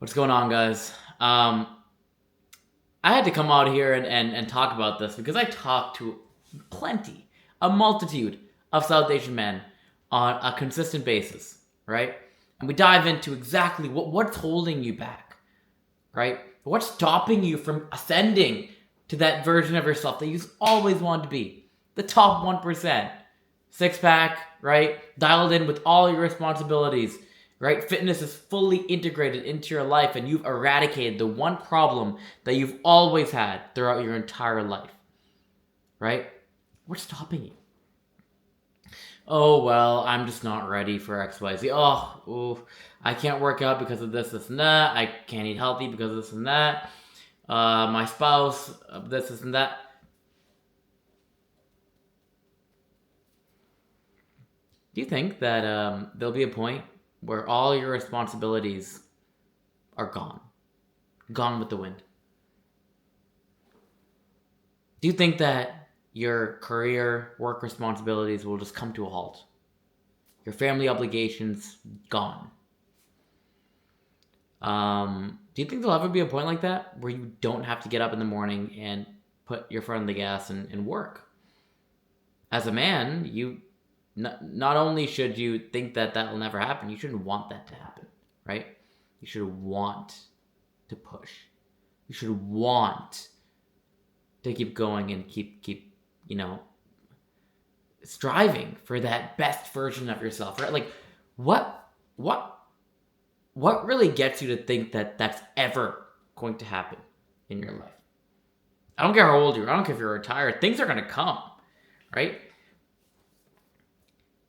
What's going on, guys? I had to come out here and talk about this because I talk to a multitude of South Asian men on a consistent basis, right? And we dive into exactly what's holding you back, right? What's stopping you from ascending to that version of yourself that you always wanted to be, the top 1%, six pack, right? Dialed in with all your responsibilities, right? Fitness is fully integrated into your life and you've eradicated the one problem that you've always had throughout your entire life, right? What's stopping you? Oh, well, I'm just not ready for XYZ. Ooh, I can't work out because of this and that. I can't eat healthy because of this and that. My spouse, this and that. Do you think that there'll be a point where all your responsibilities are gone with the wind? Do you think that your career, work responsibilities will just come to a halt? Your family obligations gone. Do you think there'll ever be a point like that where you don't have to get up in the morning and put your foot on the gas and work? As a man, you not only should you think that that will never happen, you shouldn't want that to happen, right? You should want to push. You should want to keep going and keep striving for that best version of yourself, right? Like what what really gets you to think that that's ever going to happen in your life? I don't care how old you are. I don't care if you're retired. Things are going to come, right?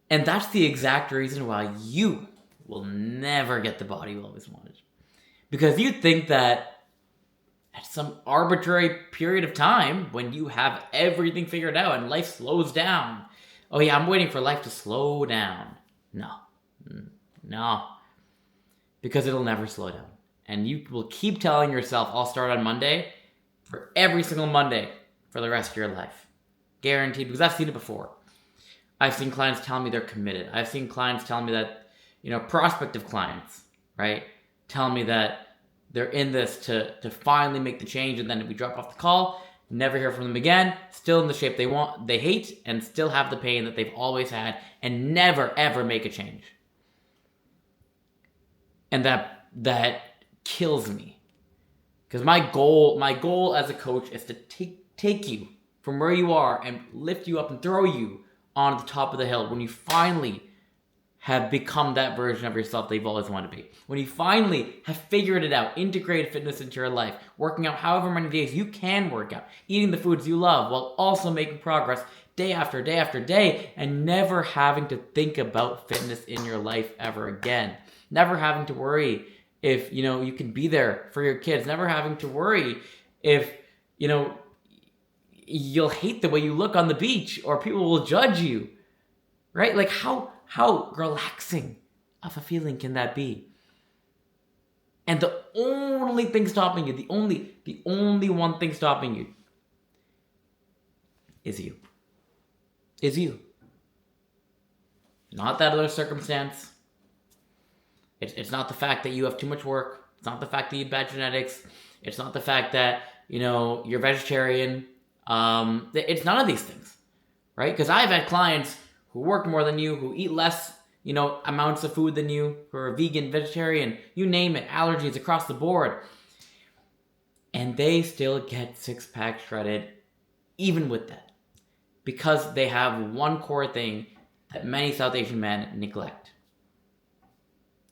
And that's the exact reason why you will never get the body you always wanted. Because you think that at some arbitrary period of time when you have everything figured out and life slows down, oh yeah, I'm waiting for life to slow down. No. No. Because it'll never slow down. And you will keep telling yourself, I'll start on Monday, for every single Monday for the rest of your life. Guaranteed, because I've seen it before. I've seen clients tell me they're committed. I've seen clients tell me that, prospective clients, right, tell me that they're in this to finally make the change, and then if we drop off the call, never hear from them again, still in the shape they hate, and still have the pain that they've always had, and never ever make a change. And that kills me. Because my goal as a coach is to take you from where you are and lift you up and throw you on the top of the hill when you finally have become that version of yourself that you've always wanted to be. When you finally have figured it out, integrated fitness into your life, working out however many days you can work out, eating the foods you love while also making progress day after day after day, and never having to think about fitness in your life ever again. Never having to worry if, you can be there for your kids. Never having to worry if, you'll hate the way you look on the beach or people will judge you, right? Like how relaxing of a feeling can that be? And the only thing stopping you, the only one thing stopping you is you. Is you. Not that other circumstance. It's not the fact that you have too much work. It's not the fact that you have bad genetics. It's not the fact that, you're vegetarian. It's none of these things, right? Because I've had clients who work more than you, who eat less, amounts of food than you, who are vegan, vegetarian, you name it, allergies across the board. And they still get six-pack shredded, even with that. Because they have one core thing that many South Asian men neglect.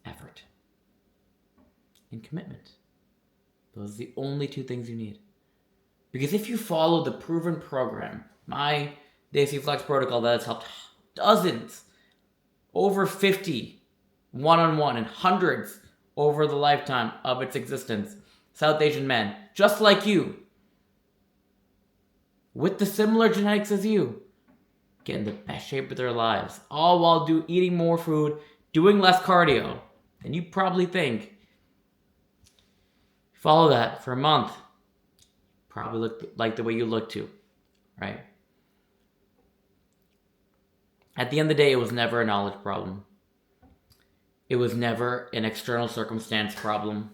Effort and commitment. Those are the only two things you need. Because if you follow the proven program, my Desi Flex protocol that has helped dozens, over 50 one-on-one and hundreds over the lifetime of its existence, South Asian men, just like you, with the similar genetics as you, get in the best shape of their lives, all while eating more food, doing less cardio. And you probably think, follow that for a month, probably look like the way you look too, right? At the end of the day, it was never a knowledge problem. It was never an external circumstance problem.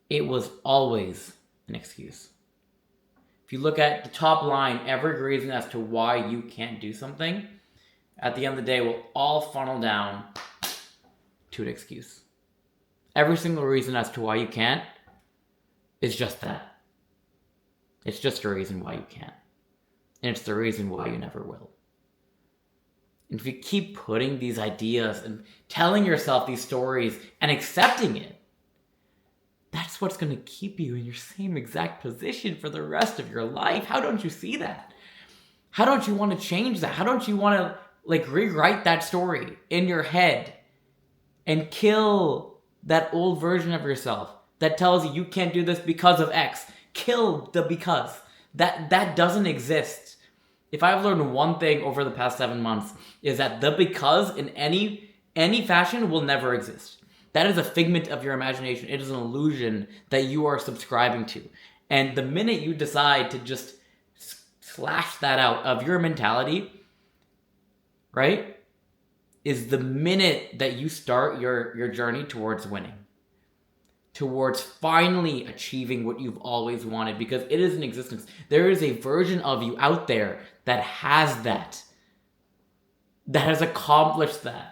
it was always an excuse. If you look at the top line, every reason as to why you can't do something, at the end of the day, will all funnel down to an excuse. Every single reason as to why you can't is just that. It's just a reason why you can't. And it's the reason why you never will. And if you keep putting these ideas and telling yourself these stories and accepting it, that's what's going to keep you in your same exact position for the rest of your life. How don't you see that? How don't you want to change that? How don't you want to rewrite that story in your head and kill that old version of yourself that tells you you can't do this because of X? Kill the because. That doesn't exist. If I've learned one thing over the past 7 months, is that the because in any fashion will never exist. That is a figment of your imagination. It is an illusion that you are subscribing to. And the minute you decide to just slash that out of your mentality, right, is the minute that you start your journey towards winning. Towards finally achieving what you've always wanted, because it is in existence. There is a version of you out there that has that has accomplished that.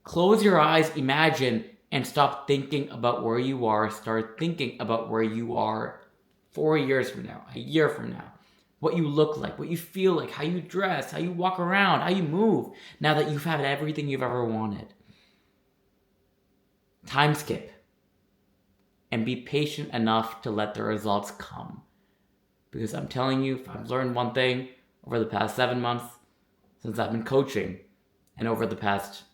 Close your eyes, imagine, and stop thinking about where you are. Start thinking about where you are 4 years from now, a year from now. What you look like, what you feel like, how you dress, how you walk around, how you move, now that you've had everything you've ever wanted. Time skip. And be patient enough to let the results come. Because I'm telling you, if I've learned one thing over the past 7 months, since I've been coaching, and over the past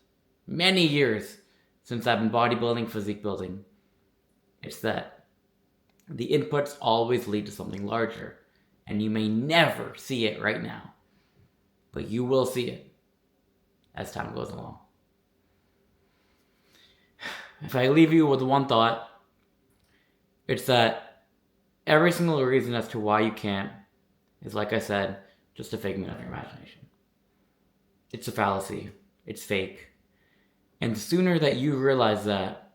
many years since I've been bodybuilding, physique building, it's that the inputs always lead to something larger. And you may never see it right now, but you will see it as time goes along. If I leave you with one thought, it's that every single reason as to why you can't is, like I said, just a figment of your imagination. It's a fallacy. It's fake. And the sooner that you realize that,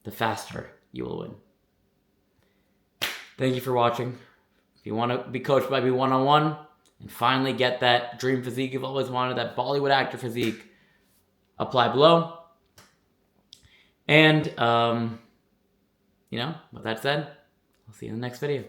the faster you will win. Thank you for watching. If you want to be coached by me one-on-one and finally get that dream physique you've always wanted, that Bollywood actor physique, apply below. And, with that said, I'll see you in the next video.